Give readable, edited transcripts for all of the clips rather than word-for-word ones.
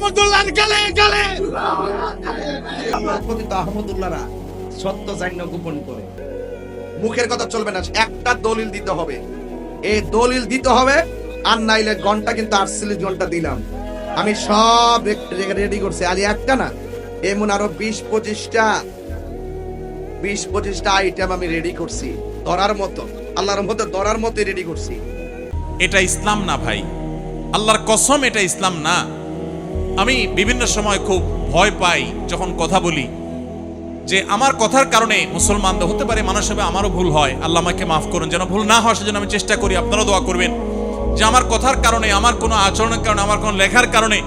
আহমদুল্লাহর গালে গালে পতিত আহমদুল্লাহরা সত্য জান্য গোপন করে। মুখের কথা চলবে না, একটা দলিল দিতে হবে, এই দলিল দিতে হবে। আর নাইলে ঘন্টা কিন্তু 48 ঘন্টা দিলাম আমি, সব রেডি করছি। আলি একটা না, এমন আরো 20-25টা আইটেম আমি রেডি করছি, ধরার মতো, আল্লাহর মতো ধরার মতো রেডি করছি। এটা ইসলাম না ভাই, আল্লাহর কসম এটা ইসলাম না। আমি বিভিন্ন সময় খুব ভয় পাই যখন কথা বলি, যে আমার কথার কারণে মুসলমানদের হতে পারে, মানুষ হবে, আমারও ভুল হয়, আল্লাহ আমাকে মাফ করুন, যেন ভুল না হয় সেজন্য আমি চেষ্টা করি। আপনারাও দোয়া করবেন যে আমার কথার কারণে, আমার কোনো আচরণের কারণে, আমার কোনো লেখার কারণে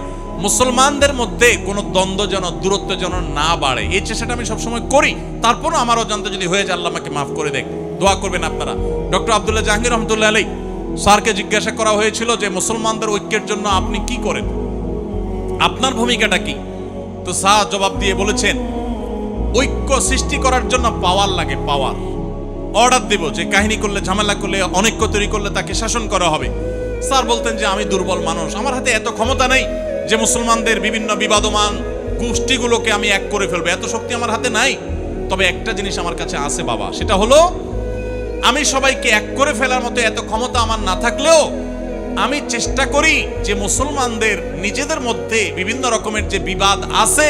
মুসলমানদের মধ্যে কোনো দ্বন্দ্ব যেন, দূরত্ব যেন না বাড়ে, এই চেষ্টাটা আমি সবসময় করি। তারপরও আমার অজান্তে যদি হয়ে যায়, আল্লাহ আমাকে মাফ করে দেখ, দোয়া করবেন আপনারা। ডক্টর আব্দুল্লাহ জাহাঙ্গীর রহমতুল্লাহ আলাইহি স্যারকে জিজ্ঞাসা করা হয়েছিল যে মুসলমানদের ঐক্যের জন্য আপনি কি করেন, আপনার ভূমিকাটা কি? তো স্যার জবাব দিয়ে বলেছেন, ঐক্য সৃষ্টি করার জন্য পাওয়ার লাগে, পাওয়ার। অর্ডার দেব যে কাহিনী করলে, ঝামেলা করলে, অনৈক্য তৈরি করলে তাকে শাসন করা হবে। স্যার বলতেন যে আমি দুর্বল মানুষ, আমার হাতে এত ক্ষমতা নেই যে মুসলমানদের বিভিন্ন বিবাদমান গোষ্ঠীগুলোকে আমি এক করে ফেলবো, এত শক্তি আমার হাতে নাই। তবে একটা জিনিস আমার কাছে আছে বাবা, সেটা হলো আমি সবাইকে এক করে ফেলার মতো এত ক্ষমতা আমার না থাকলেও আমি চেষ্টা করি যে মুসলমানদের নিজেদের মধ্যে বিভিন্ন রকমের যে বিবাদ আছে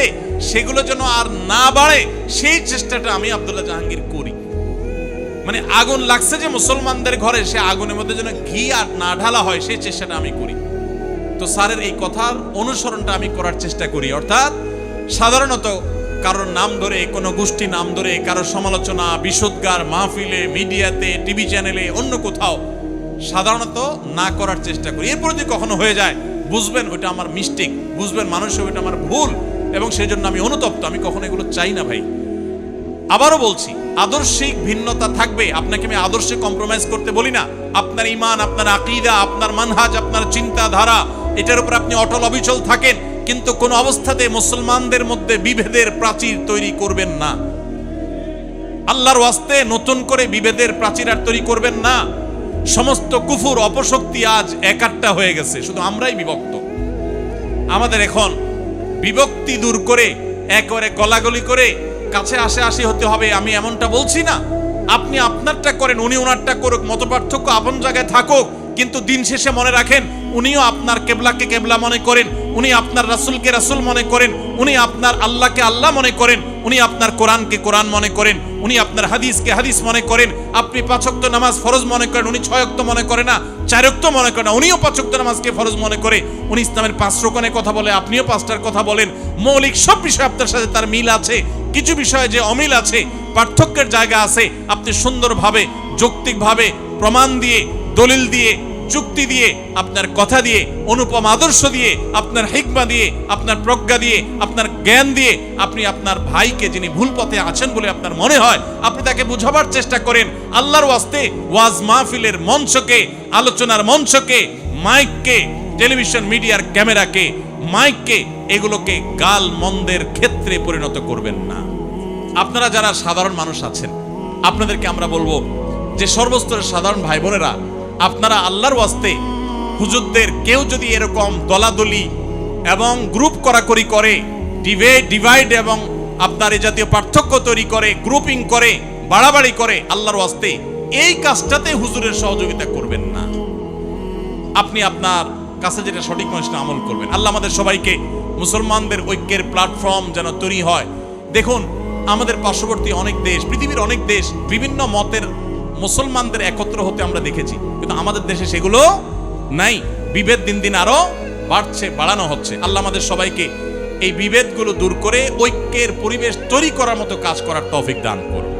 সেগুলো যেন আর না বাড়ে, সেই চেষ্টাটা আমি আব্দুল্লাহ জাহাঙ্গীর করি। মানে আগুন লাগছে যে মুসলমানদের ঘরে, সে আগুনের মধ্যে যেন ঘি আর না ঢালা হয়, সেই চেষ্টাটা আমি করি। তো স্যারের এই কথার অনুসরণটা আমি করার চেষ্টা করি। অর্থাৎ সাধারণত কারোর নাম ধরে, কোনো গোষ্ঠী নাম ধরে কারোর সমালোচনা, বিশুদ্গার, মাহফিলে, মিডিয়াতে, টিভি চ্যানেলে, অন্য কোথাও সাধারণত না করার চেষ্টা করি। এরপর যদি কখনো হয়ে যায়, বুঝবেন ওইটা আমার মিস্টেক, বুঝবেন মানুষ ওইটা আমার ভুল, এবং সেই জন্য আমি অনুতপ্ত। আমি কখনো এগুলো চাই না ভাই। আবারও বলছি, আদর্শিক ভিন্নতা থাকবে, আপনাকে আমি আদর্শে কম্প্রোমাইজ করতে বলি না। আপনার ঈমান, আপনার আকীদা, আপনার মানহাজ, আপনার চিন্তাধারা, এটার উপর আপনি অটল অবিচল থাকেন, কিন্তু কোন অবস্থাতে মুসলমানদের মধ্যে বিভেদের প্রাচীর তৈরি করবেন না। আল্লাহর ওয়াস্তে নতুন করে বিভেদের প্রাচীর আর তৈরি করবেন না। সমস্ত কুফুর, অপশক্তি আজ একাট্টা হয়ে গেছে, শুধু আমরাই বিভক্ত। আমাদের এখন বিভক্তি দূর করে একেবারে গলাগলি করে কাছে আসি হতে হবে, আমি এমনটা বলছি না। আপনি আপনারটা করেন, উনি ওনারটা করুক, মতপার্থক্য আপন জায়গায় থাকুক, কিন্তু দিন শেষে মনে রাখেন উনিও আপনার কেবলাকে কেবলা মনে করেন, উনি আপনার রাসূলকে রাসূল মনে করেন, উনি আপনার আল্লাহকে আল্লাহ মনে করেন, উনি আপনার কোরআনকে কোরআন মনে করেন, উনি আপনার হাদিসকে হাদিস মনে করেন। আপনি 5 ওয়াক্ত নামাজ ফরজ মনে করেন, উনি 6 ওয়াক্ত মনে করে না, 4 ওয়াক্ত মনে করে না, উনিও 5 ওয়াক্ত নামাজকে ফরজ মনে করে। উনি ইসলামের 5 রকমের কথা বলে, আপনিও 5টার কথা বলেন। মৌলিক সব বিষয় আপনার সাথে তার মিল আছে, কিছু বিষয়ে যে অমিল আছে, পার্থক্যের জায়গা আছে, আপনি সুন্দরভাবে, যৌক্তিকভাবে, প্রমাণ দিয়ে, দলিল দিয়ে, যুক্তি দিয়ে, আপনার কথা দিয়ে, অনুপম আদর্শ দিয়ে, আপনার হিকমা দিয়ে, আপনার প্রজ্ঞা দিয়ে, আপনার জ্ঞান দিয়ে আপনি আপনার ভাইকে, যিনি ভুল পথে আছেন বলে আপনার মনে হয়, আপনি তাকে বুঝাবার চেষ্টা করেন। আল্লাহর ওয়াস্তে ওয়াজ মাহফিলের মঞ্চকে, আলোচনার মঞ্চকে, মাইককে, টেলিভিশন মিডিয়ার ক্যামেরাকে, মাইককে, এগুলোকে গাল মন্দের ক্ষেত্রে পরিণত করবেন না। আপনারা যারা সাধারণ মানুষ আছেন, আপনাদেরকে আমরা বলবো যে সর্বস্তরের সাধারণ ভাই বোনেরা, আপনারা আল্লাহর ওয়াস্তে হুজুরদের কেউ যদি এরকম দলাদলি এবং গ্রুপ করাকরি করে, ডিভাইড এবং আপনার এই জাতীয় পার্থক্য তৈরি করে, গ্রুপিং করে, বাড়াবাড়ি করে, আল্লাহর ওয়াস্তে এই কাজটাতে হুজুরের সহযোগিতা করবেন না। আপনি আপনার কাছে যেটা সঠিক মনে সেটা আমল করবেন। আল্লাহ আমাদের সবাইকে মুসলমানদের ঐক্যের প্ল্যাটফর্ম যেন তৈরি হয়। দেখুন, আমাদের পার্শ্ববর্তী অনেক দেশ, পৃথিবীর অনেক দেশ, বিভিন্ন মতের মুসলমানদের একত্র হতে আমরা দেখেছি, কিন্তু আমাদের দেশে সেগুলো নাই। বিভেদ দিন দিন আরো বাড়ছে, বাড়ানো হচ্ছে। আল্লাহ আমাদের সবাইকে এই বিভেদগুলো দূর করে ঐক্যের পরিবেশ তৈরি করার মতো কাজ করার তৌফিক দান করুন।